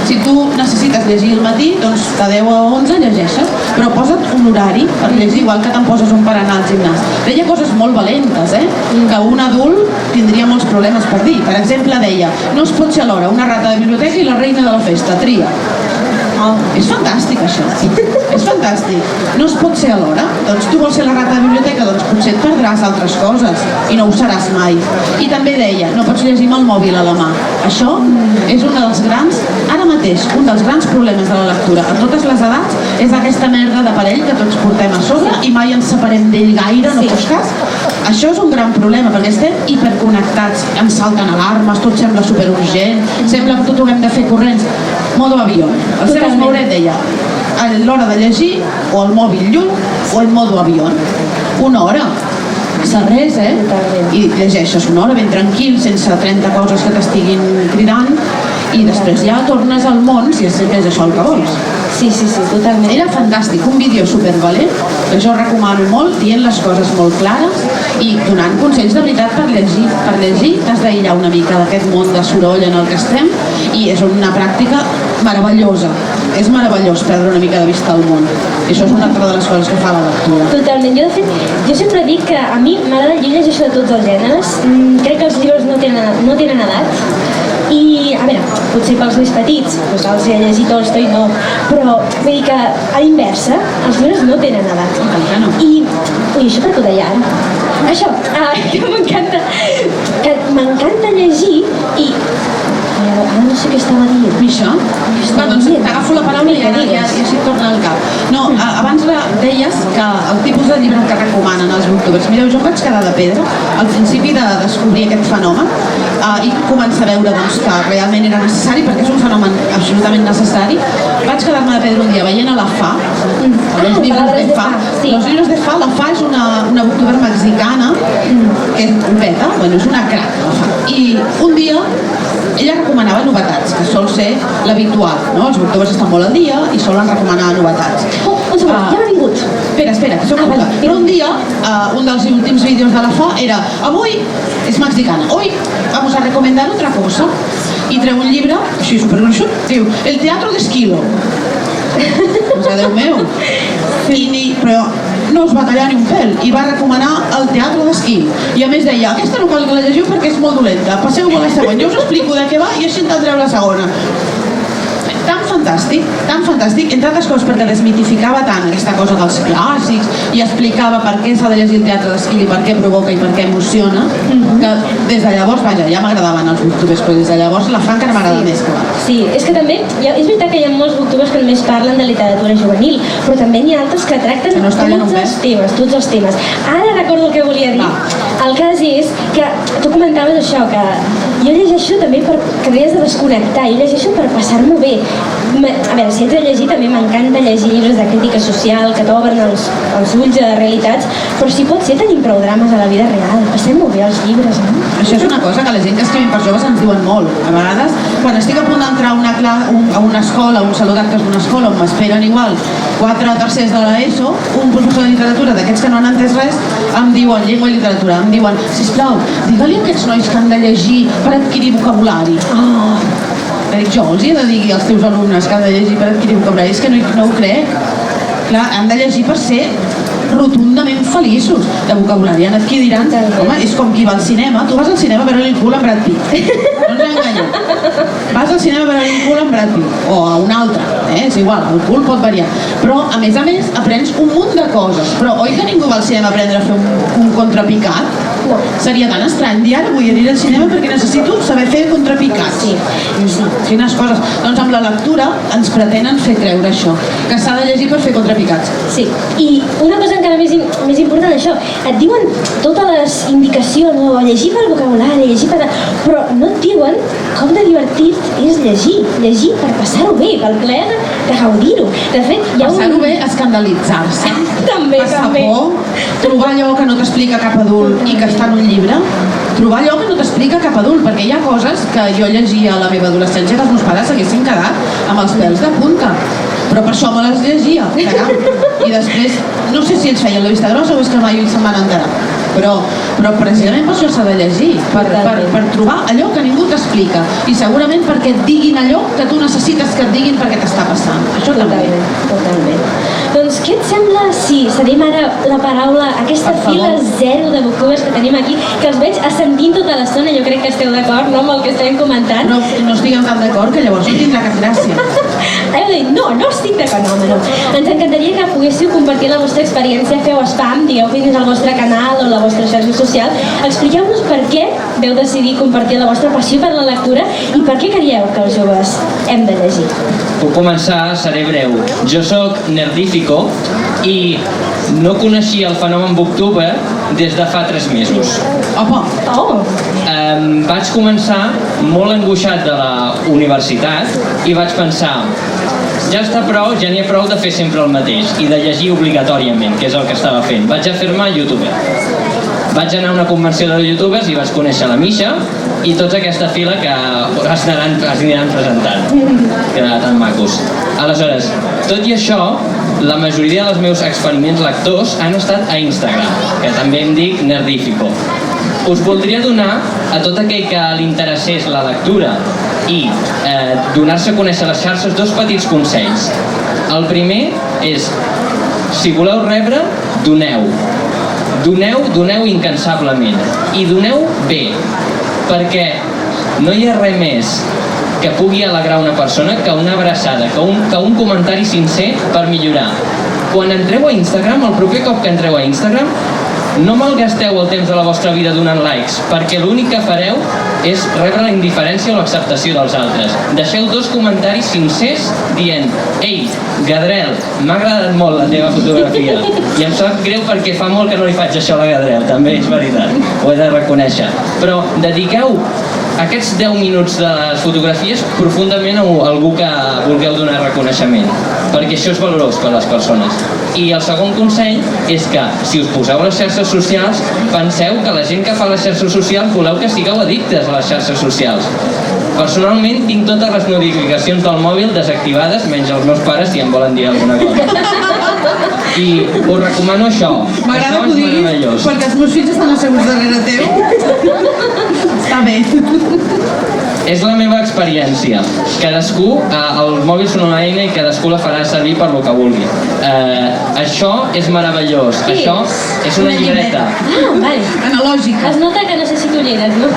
S3: Si tu necessites llegir al matí, doncs de 10 a 11 llegeixes, però posa't un horari per llegir, igual que te'n poses un per anar al gimnàs. Deia coses molt valentes, que un adult tindria molts problemes per dir. Per exemple, deia, no es pot ser alhora una rata de biblioteca i la reina de la festa, tria. És fantàstic, això. És fantàstic. No es pot ser alhora. Doncs tu vols ser la rata de biblioteca, doncs potser et perdràs altres coses i no ho seràs mai. I també deia, no pots llegir amb el mòbil a la mà. Això és un dels grans, ara mateix, un dels grans problemes de la lectura. A totes les edats és aquesta merda d'aparell que tots portem a sobre i mai ens separem d'ell gaire, no fos cas. Això és un gran problema perquè estem hiperconnectats, ens salten alarmes, tot sembla superurgent, sembla que tot ho hem de fer corrents. Modo avió. El Sebas Mouret deia, a l'hora de llegir, o el mòbil lluny, o en modo avió. Una hora. Res, I llegeixes una hora ben tranquil, sense 30 coses que t'estiguin cridant, i després ja tornes al món, si és això el que vols.
S4: Sí, totalment.
S3: Era fantàstic, un vídeo supervalent, que jo recomano molt, dient les coses molt clares i donant consells de veritat per llegir. Per llegir t'has d'aïllar una mica d'aquest món de soroll en el que estem i és una pràctica meravellosa. És meravellós perdre una mica de vista al món. I això és una altra de les coses que fa la lectura.
S4: Totalment. Jo, de fet, jo sempre dic que a mi m'agrada llegir això de tots els gèneres. Crec que els llibres no tenen edat. I, a veure, potser pels més petits, doncs els he llegit Tolstoi, no, però vull dir que a l'inversa, els llibres no tenen edat. I això per què ho deia ara? Això, que m'encanta llegir i... Ara no sé què estava dient.
S3: I això? Doncs t'agafo la paraula i ja així et torna al cap. No, abans deies que el tipus de llibres que recomanen els booktubers. Mireu, jo em vaig quedar de pedra al principi de descobrir aquest fenomen i començar a veure doncs, que realment era necessari, perquè és un fenomen absolutament necessari. Vaig quedar-me de pedra un dia veient a la Fa, los llibres de Fa. Los llibres de Fa, la Fa és una booktuber mexicana que és peta, bueno, és una crac, la Fa. I un dia ella recomanava novetats, que sol ser l'habitual, no? Els booktubers estan molt al dia i solen recomanar novetats.
S4: Un segon, ja m'ha vingut.
S3: Espera, que soc a Però un dia, un dels últims vídeos de la Fa era avui, és mexicana, hoy vamos a recomendar otra cosa. I treu un llibre, així supergruixut, diu El teatro d'Esquilo. Doncs Déu meu. Però no us va tallar ni un pèl i va recomanar el Teatre d'Esquil i a més deia, aquesta no cal que la llegiu perquè és molt dolenta, passeu a la següent, jo us explico de què va i així entendreu la segona. Tan fantàstic, entre altres coses perquè desmitificava tant aquesta cosa dels clàssics i explicava per què s'ha de llegir el Teatre d'Esquil i per què provoca i per què emociona, que des de llavors, vaja, ja m'agradaven els booktubers, però des de llavors la Fa encara m'agrada més que va.
S4: Sí, és que també, és veritat que hi ha molts booktubers que només parlen de literatura juvenil, però també n'hi ha altres que tracten tots els temes. Ara recordo el que volia dir. El cas és que tu comentaves això, que jo llegeixo també perquè deies de desconnectar, jo llegeixo per passar-m'ho bé. A veure, si ets de llegir, també m'encanta llegir llibres de crítica social que t'obren els ulls a realitats, però si pot ser tenim prou drames a la vida real, passem-ho bé els llibres, no?
S3: Això és una cosa que la gent que escrivim per joves ens diuen molt. A vegades, quan estic a punt d'entrar a una escola, a un saló d'actes d'una escola, on m'esperen igual 4 tercers de l'ESO, un professor de literatura d'aquests que no han entès res, em diuen, llengua i literatura, em diuen, sisplau, digue-li a aquests nois que han de llegir per adquirir vocabulari. Jo els he de dir als teus alumnes que han de llegir per adquirir vocabulari, és que no ho crec. Clar, han de llegir per ser rotundament feliços. De vocabulari en adquiriran, home, és com qui va al cinema. Tu vas al cinema a veure el cul amb Brad Pitt. No ens enganyem. Vas al cinema a veure el cul amb Brad Pitt. O a un altre, és igual, el cul pot variar. Però, a més, aprens un munt de coses. Però oi que ningú va al cinema a aprendre a fer un contrapicat? No. Seria tan estrany dir, ara vull anar al cinema perquè necessito saber fer contrapicats. Quines coses. Doncs amb la lectura ens pretenen fer creure això, que s'ha de llegir per fer contrapicats.
S4: Sí, i una cosa encara més important, això, et diuen totes les indicacions, no? Llegir per vocabulari, llegir per... però no et diuen com de divertit és llegir per passar-ho bé, pel plaer de gaudir-ho. De fet, hi ha
S3: passar-ho bé, escandalitzar-se.
S4: També.
S3: Por, trobar allò que no t'explica cap adult i que està en un llibre, trobar allò que no t'explica cap adult, perquè hi ha coses que jo llegia a la meva adolescència que els meus pares s'haguessin quedat amb els pèls de punta. Però per això me les llegia, caram. I després, no sé si ells feien la vista grossa o és que mai se'n van enterar. Però precisament per això s'ha de llegir, per trobar allò que ningú t'explica. I segurament perquè et diguin allò que tu necessites que et diguin perquè t'està passant. Això també.
S4: Totalment. Doncs què et sembla si cedim ara la paraula a aquesta fila zero de booktubers que tenim aquí, que els veig assentint tota l'estona, jo crec que esteu d'acord, no?, amb el que estem comentant.
S3: No estiguem tan d'acord, que llavors no tindrà cap gràcia.
S4: Heu dit, no estic d'acord, no. Ens encantaria que poguéssiu compartir la vostra experiència, feu spam, digueu quin és el vostre canal o la vostra xarxa social, expliqueu-nos per què veu decidir compartir la vostra passió per la lectura i per què creieu que els joves hem de llegir.
S5: Puc començar, seré breu. Jo sóc Nerdífico i no coneixia el fenomen booktuber des de fa 3 mesos.
S3: Opa!
S5: Vaig començar molt angoixat de la universitat i vaig pensar, ja n'hi ha prou de fer sempre el mateix i de llegir obligatòriament, que és el que estava fent. Vaig a fer-me youtuber. Vaig anar a una convenció de youtubers i vaig conèixer la Misha i tota aquesta fila que es aniran presentant, que eren tan macos. Aleshores, tot i això, la majoria dels meus experiments lectors han estat a Instagram, que també em dic Nerdífico. Us voldria donar a tot aquell que li interessés la lectura i donar-se a conèixer les xarxes 2 petits consells. El primer és, si voleu rebre, doneu. Doneu incansablement i doneu bé, perquè no hi ha res més que pugui alegrar una persona que una abraçada, que un comentari sincer per millorar. Quan entreu a Instagram, el proper cop que entreu a Instagram, No malgasteu el temps de la vostra vida donant likes, perquè l'únic que fareu és rebre la indiferència o l'acceptació dels altres. Deixeu 2 comentaris sincers dient: ei, Gadrel, m'ha agradat molt la teva fotografia i em sap greu perquè fa molt que no li faig això a la Gadrel, també és veritat, ho he de reconèixer. Però dediqueu aquests 10 minuts de les fotografies profundament a algú que vulgueu donar reconeixement, perquè això és valorós per a les persones. I el segon consell és que, si us poseu a les xarxes socials, penseu que la gent que fa les xarxes socials voleu que sigueu addictes a les xarxes socials. Personalment tinc totes les notificacions del mòbil desactivades, menys els meus pares si em volen dir alguna cosa. I us recomano això.
S3: M'agrada
S5: Això
S3: que ho
S5: és
S3: diguis,
S5: meravellós.
S3: perquè els meus fills estan asseguts darrere teu. Està bé.
S5: És la meva experiència. Cadascú, els mòbils són una eina i cadascú la farà servir per lo que vulgui. Això és meravellós.
S4: Què
S5: Això és una llibreta.
S4: Ah, vale.
S3: Analògica.
S4: Es nota que necessito ulleres, no?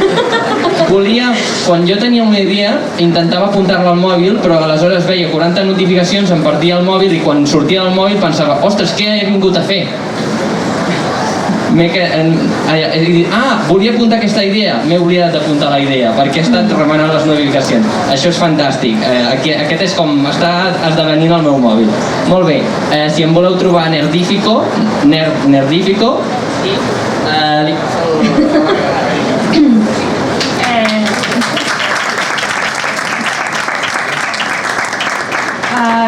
S5: Volia, quan jo tenia una idea, intentava apuntar-la al mòbil, però aleshores veia 40 notificacions, em perdia el mòbil i quan sortia del mòbil pensava: ostres, què he vingut a fer? Volia apuntar aquesta idea, m'he oblidat d'apuntar la idea perquè he estat remenant les notificacions. Això és fantàstic. Aquest és com està esdevenint el meu mòbil. Molt bé, si em voleu trobar Nerdifico i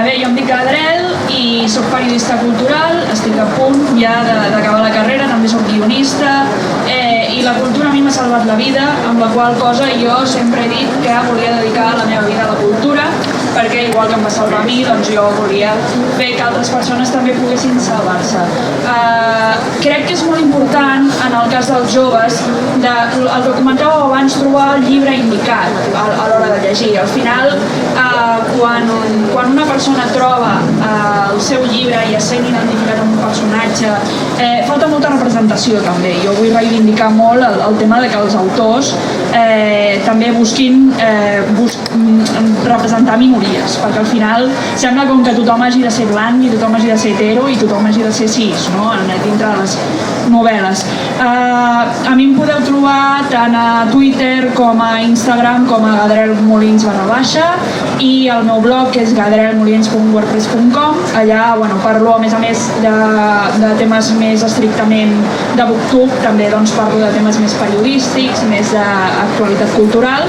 S6: Bé, jo em dic Gadrel i soc periodista cultural, estic a punt ja d'acabar la carrera, també soc guionista i la cultura a mi m'ha salvat la vida, amb la qual cosa jo sempre he dit que volia dedicar la meva vida a la cultura, perquè igual que em va salvar a mi, doncs jo volia fer que altres persones també poguessin salvar-se. Crec que és molt important, en el cas dels joves, el que comentàveu abans, trobar el llibre indicat a l'hora de llegir. Al final, quan una persona troba el seu llibre i es sent identificat amb un personatge, falta molta representació també. Jo vull reivindicar molt el tema de que els autors també busquin representar minories, perquè al final sembla com que tothom hagi de ser blanc i tothom hagi de ser hetero i tothom hagi de ser cis, no? Dintre de les novel·les. A mi em podeu trobar tant a Twitter com a Instagram com a gadrelmolins / i el meu blog, que és gadrelmolins.wordpress.com. Allà parlo, a més de temes més estrictament de booktube, també parlo de temes més periodístics, més d'actualitat cultural,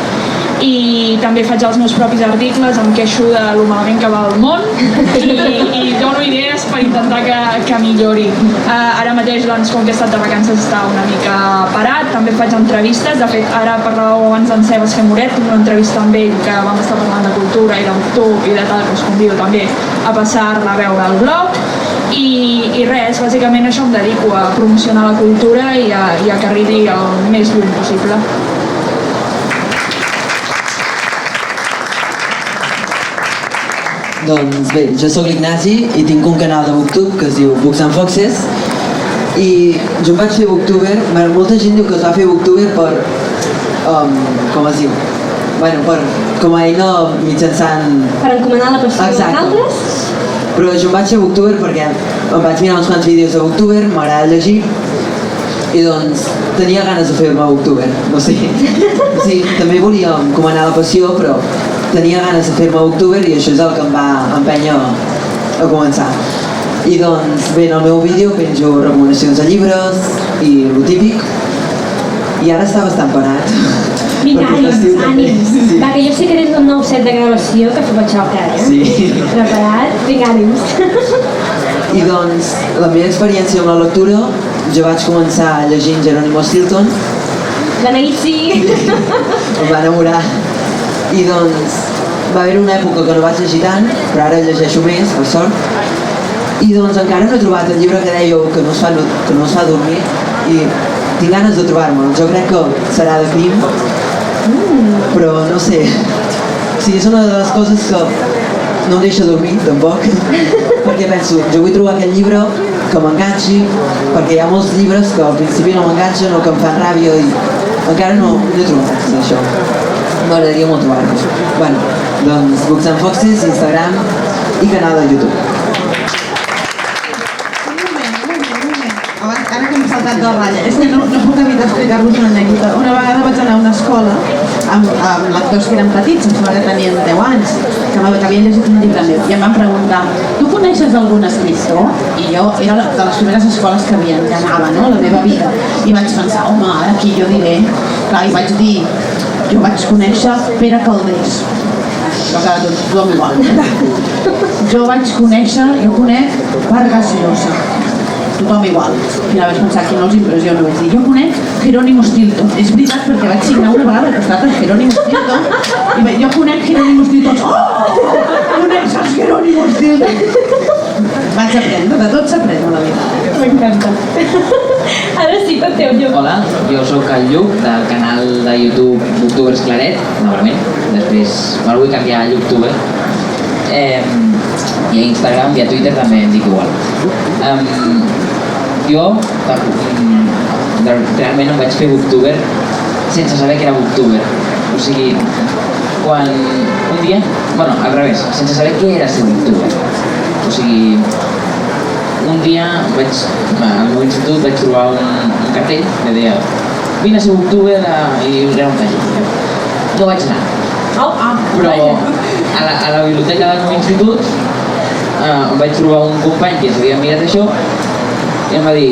S6: i també faig els meus propis articles, em queixo de lo malament que va el món i dono idees per intentar que millori. Ara mateix, com que he estat de vacances, està una mica parat, també faig entrevistes. De fet, ara parlàveu abans d'en Sebas Femoret, tinc una entrevista amb ell que vam estar parlant de cultura i de booktube i de tal, que us convido també a passar-la a veure al blog. I res, bàsicament això em dedico a promocionar la cultura i a que arribi el més lluny possible.
S7: Doncs bé, jo sóc l'Ignasi i tinc un canal de booktube que es diu Books and Foxes i jo em vaig fer booktuber. Molta gent diu que es va fer booktuber per com es diu? Com a eina mitjançant...
S4: Per encomanar la persona d'altres?
S7: Però jo em vaig fer booktuber perquè em vaig mirar uns quants vídeos de booktuber, m'agrada llegir i doncs tenia ganes de fer-me booktuber, no sé. Sí, també volia encomanar la passió, però tenia ganes de fer-me booktuber i això és el que em va empènyer a començar. I doncs bé, en el meu vídeo penjo recomanacions de llibres i lo típic, i ara està bastant parat.
S4: Vinga, ànims. Va, que jo sé que tens un nou set de gravació que fa xoc ara, eh?
S7: Sí.
S4: Preparat? Vinga, ànims.
S7: I doncs, la meva experiència amb la lectura, jo vaig començar llegint Jerónimo Stilton.
S4: Beneïtzi!
S7: Em va enamorar. I doncs, va haver una època que no vaig llegir tant, però ara llegeixo més, per sort. I doncs encara no he trobat el llibre que dèieu que no es fa dormir i tinc ganes de trobar-me. Jo crec que serà de crim, però no sé. Sí, és una de les coses que no em deixa dormir, tampoc, perquè penso, jo vull trobar aquell llibre que m'enganxi, perquè hi ha molts llibres que al principi no m'enganxen o que em fan ràbia i encara no he trobat això. M'agradaria molt trobar-los. Bueno, doncs Books and Foxes, Instagram i canal de YouTube.
S3: Un moment. ara que m'he saltat de la ratlla, és que no puc evitar explicar-vos una anècdota. Una vegada vaig anar a una escola amb lectors que eren petits, em sembla que tenien 10 anys, que havien llegit un llibre meu, i em van preguntar: tu coneixes algun escriptor? I jo era de les primeres escoles que anava, no?, la meva vida. I vaig pensar, home, ara aquí jo diré... Clar, i vaig dir, jo vaig conèixer Pere Calders. Això que tothom igual. Jo conec Vargas Llosa. Tothom igual. I vaig pensar, aquí no els impressiono. Vaig dir, jo conec Jerónimo Stilton. És veritat, perquè vaig signar una vegada al costat de Jerónimo Stilton. I jo conec Jerónimo Stilton. Oh! Coneix els Jerónimo Stilton. Vaig aprendre, de tot s'aprèn a la vida.
S4: M'encanta. Ara sí, conteu, Lluc.
S8: Hola, jo sóc el Lluc, del canal de YouTube Booktubers Claret, novament. Després me'l vull canviar a Lluctuber. I a Instagram i a Twitter també em dic igual. Jo realment em vaig fer Booktuber sense saber que era Booktuber. O sigui, quan un dia, bueno, al revés, sense saber què era ser Booktuber. O sigui, un dia al meu institut vaig trobar un cartell que deia: vine a ser Booktuber, i era un taller. No vaig anar. Però a la biblioteca del meu institut em vaig trobar un company que s'havia mirat això i em va dir: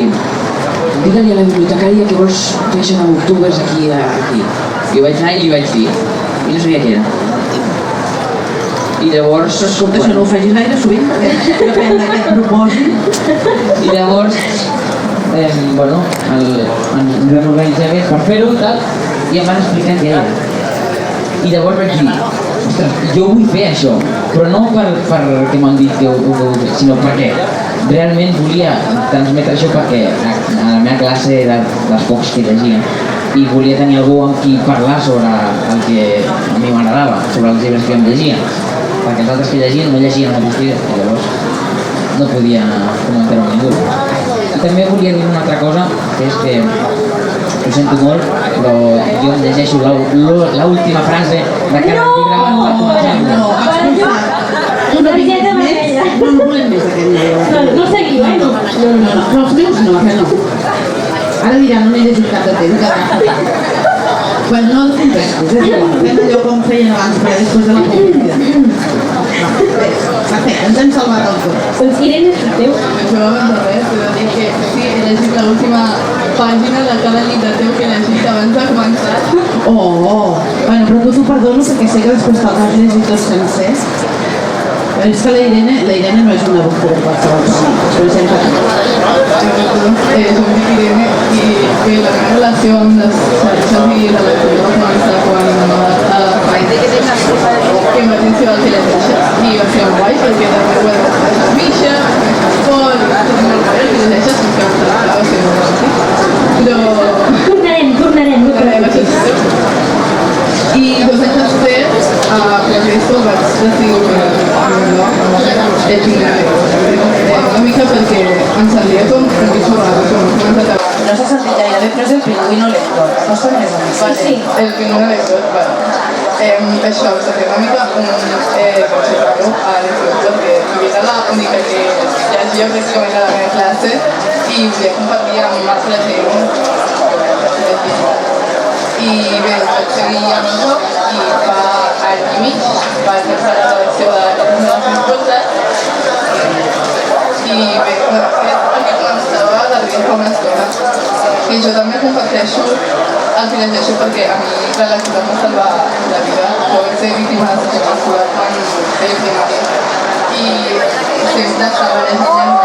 S8: digue-li a la bibliotecària que vols conèixer de Booktubers aquí. Jo vaig anar i li vaig dir, i no sabia què era. I llavors...
S3: Escolta, això no ho facis gaire sovint, perquè depèn d'aquest propòsit.
S8: I llavors, ens vam organitzar més per fer-ho i tal, i em van explicar què era. I llavors vaig dir, ostres, jo vull fer això, però no perquè m'han dit que ho vull fer, sinó perquè realment volia transmetre això, perquè a la meva classe era dels pocs que llegia i volia tenir algú amb qui parlar sobre el que a mi m'agradava, sobre els llibres que em llegia, perquè els altres que llegien no llegien el mateix llibre, i llavors no podia comentar-ho amb ningú. I també volia dir una altra cosa, que és que ho sento molt, però jo em llegeixo l'última frase de cada llibre abans de començar-lo.
S3: No volem més aquest llibre.
S4: No seguiu, eh?
S3: No, els meus no, que no. Ara diran, no n'he llegit cap de temps. Bueno, no el compres, és igual. Fem allò com feien abans, però després de la publicitat. Perfecte, ens hem salvat el tot.
S4: Doncs Irene, teu.
S9: Jo abans de res, he de dir que sí, he llegit l'última pàgina de cada llibre teu que he llegit abans de començar.
S3: Bueno, però t'ho perdono perquè sé que després te'ls has llegit tots sencers. És que la Irene no és una booktuber qualsevol, però sempre...
S9: Jo em dic Irene i que la meva relació amb les xarxes i la lectura va començar quan que em vaig iniciar el que llegeixes i va ser molt guai perquè també ho he de fer a Misha, Pol, tot molt guai el que llegeixes i que va ser molt divertit. Però...
S4: Tornarem, no
S9: va ser i 2 anys després, per això vaig decidir que una mica perquè em sentia com un bitxo raro, com començat a...
S3: No s'ha sentit gaire bé, però és el pingüino lector. No són més o menys.
S9: Sí, el pingüino lector, bueno. Això, em sentia una mica un bitxo raro a l'escola, perquè era l'única que llegia pràcticament a la meva classe i volia compartir amb altra gent. I bé, vaig seguir amb això i fa any i mig vaig fer la selecció de les meves escoltes i bé, perquè començava d'arribar fa una estona i jo també comparteixo el que llegeixo perquè a mi la lectura m'ha salvat la vida. Jo vaig ser víctima de la lectura quan feia primària i sempre estava llegint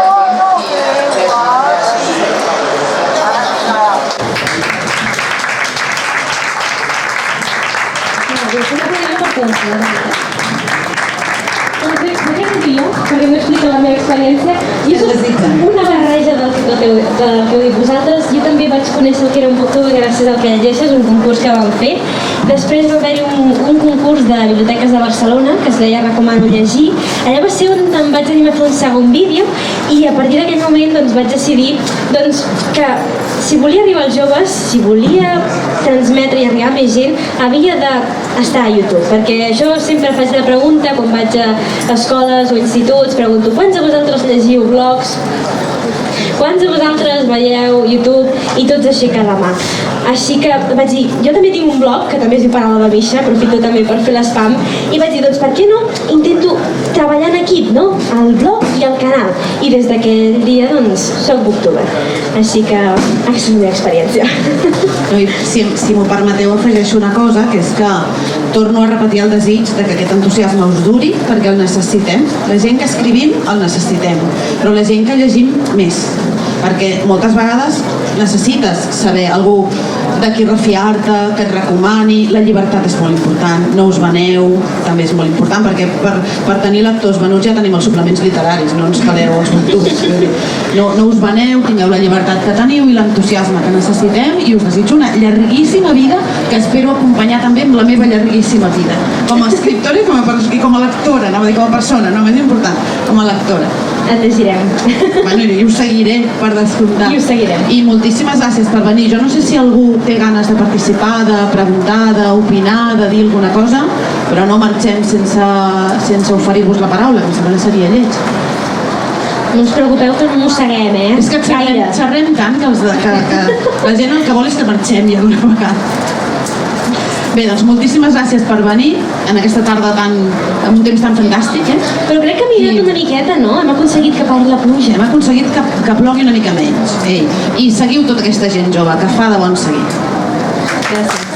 S9: i
S4: perquè m'explica la meva experiència i és una barreja del que heu dit vosaltres. Jo també vaig conèixer el que era un booktuber gràcies al que llegeixes, un concurs que vam fer Després va haver-hi un concurs de biblioteques de Barcelona que es deia Recomano llegir. Allà va ser on em vaig animar a fer un segon vídeo i a partir d'aquell moment doncs, vaig decidir que si volia arribar als joves, si volia transmetre i arribar a més gent, havia d'estar a YouTube, perquè jo sempre faig la pregunta quan vaig a escoles o instituts, pregunto quants de vosaltres llegiu blogs? Quants de vosaltres veieu YouTube? I tots aixequen la mà. Així que vaig dir, jo també tinc un blog, que també es diu Paraula de Misha, aprofito també per fer l'espam, i vaig dir, doncs per què no intento treballar en equip, no? El blog i el canal. I des d'aquell dia, doncs, soc booktuber. Així que aquesta és la meva experiència.
S3: Si m'ho permeteu, afegeixo una cosa, que és que torno a repetir el desig de que aquest entusiasme us duri, perquè el necessitem. La gent que escrivim el necessitem, però la gent que llegim més. Perquè moltes vegades necessites saber algú de qui refiar-te, que et recomani. La llibertat és molt important, no us veneu, també és molt important, perquè per tenir lectors venuts ja tenim els suplements literaris, no ens caleu els booktubers. No us veneu, tingueu la llibertat que teniu i l'entusiasme que necessitem, i us desitjo una llarguíssima vida que espero acompanyar també amb la meva llarguíssima vida. Com a escriptora i com a lectora, anava a dir com a persona, no, més important, com a lectora.
S4: Et llegirem.
S3: Bueno, i ho seguiré, per descomptar.
S4: I ho seguirem.
S3: I moltíssimes gràcies per venir. Jo no sé si algú té ganes de participar, de preguntar, d'opinar, de dir alguna cosa, però no marxem sense oferir-vos la paraula, que em sembla que seria lleig.
S4: No us preocupeu que no mosseguem,
S3: És que xerrem tant que la gent el que vol és que marxem ja d'una vegada. Bé, doncs moltíssimes gràcies per venir en aquesta tarda amb un temps tan fantàstic,
S4: Però crec que ha millorat una miqueta, no? Hem aconseguit que pari la pluja.
S3: Hem aconseguit que plogui una mica menys. I seguiu tota aquesta gent jove, que fa de bon seguir.
S4: Gràcies.